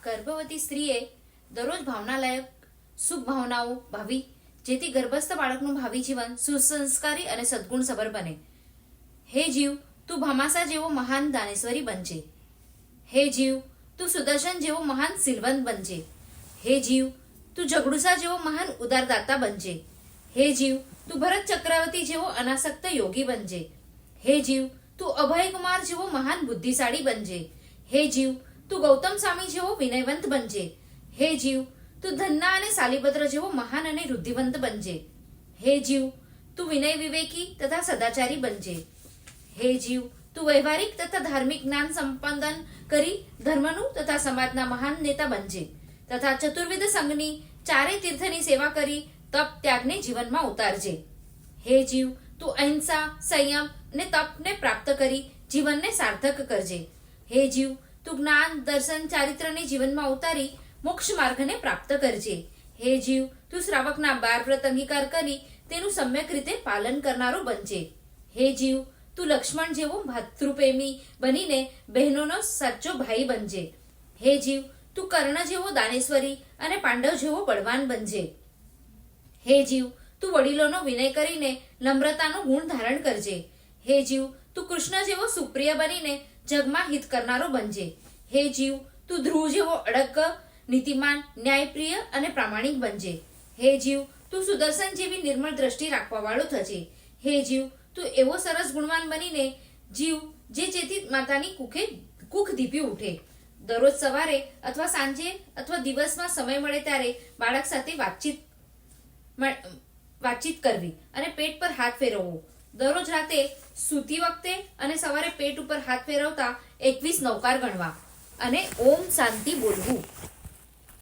ગર્ભવતી સ્ત્રીએ દરરોજ ભાવનાલાયક શુભ ભાવનાઓ ભાવી, જેથી ગર્ભસ્થ બાળકનું ભાવિ જીવન સુસંસ્કારી અને સદગુણસભર બને. હે જીવ, તું ભામાસા જેવો મહાન દાનેશ્વરી બનજે. હે જીવ, તું સુદર્શન જેવો મહાન સિલવંત બનજે. હે જીવ, તું જગડુસા જેવો મહાન ઉદારદાતા બનજે. હે જીવ, તું ભરત ચક્રવર્તી જેવો અનાસક્ત યોગી બનજે. હે જીવ, તું અભય કુમાર જેવો મહાન બુદ્ધિશાળી બનજે. હે જીવ, તું ગૌતમ સ્વામી જેવો વિનયવંત બનજે. હે જીવ, તું ધન્ના અને સાલીભદ્ર જેવો મહાન અને રુદ્ધિવંત બનજે. હે જીવ, તું વિનય વિવેકી તથા સદાચારી બનજે. હે જીવ, તું વૈવાહિક તથા ધાર્મિક જ્ઞાન સંપાદન કરી ધર્મનું તથા સમાજના મહાન નેતા બનજે. તથા ચતુર્વિધ સંઘની ચારે તીર્થની સેવા કરી તપ ત્યાગને જીવનમાં ઉતારજે. હે જીવ, તું અહિંસા, સંયમ અને તપને પ્રાપ્ત કરી જીવનને સાર્થક કરજે. હે જીવ, તું જ્ઞાન, દર્શન, ચારિત્રને જીવનમાં ઉતારી મોક્ષ માર્ગને પ્રાપ્ત કરજે. હે જીવ, તું શ્રાવકના 12 વ્રત અંગીકાર કરી તેનું સમ્યક રીતે પાલન કરનારો બનજે. હે જીવ, તું લક્ષ્મણ જેવો ભાતૃપ્રેમી બનીને બહેનોનો સાચો ભાઈ બનજે. હે જીવ, તું કર્ણ જેવો દાનેશ્વરી અને પાંડવ જેવો બળવાન બનજે. હે જીવ, તું વડીલોનો વિનય કરીને નમ્રતાનો ગુણ ધારણ કરજે. હે જીવ, તું કૃષ્ણ જેવો સુપ્રિય બનીને જગમાં હિત કરનારો બનજે. હે જીવ, તું ધ્રુવ જેવો અડગ, નીતિમાન, ન્યાયપ્રિય અને પ્રામાણિક બનજે. હે જીવ, તું સુદર્શન જેવી નિર્મળ દ્રષ્ટિ રાખવાવાળો થજે. હે જીવ, તું એવો સરસ ગુણવાન બનીને જીવ જે જેથી માતાની કુખ દીપી ઉઠે. દરરોજ સવારે અથવા સાંજે અથવા દિવસમાં સમય મળે ત્યારે બાળક સાથે વાતચીત કરવી અને પેટ પર હાથ ફેરવવો. દરરોજ રાતે સૂતી વખતે અને સવારે પેટ ઉપર હાથ ફેરવતા 21 નવકાર ગણવા અને ઓમ શાંતિ બોલવું.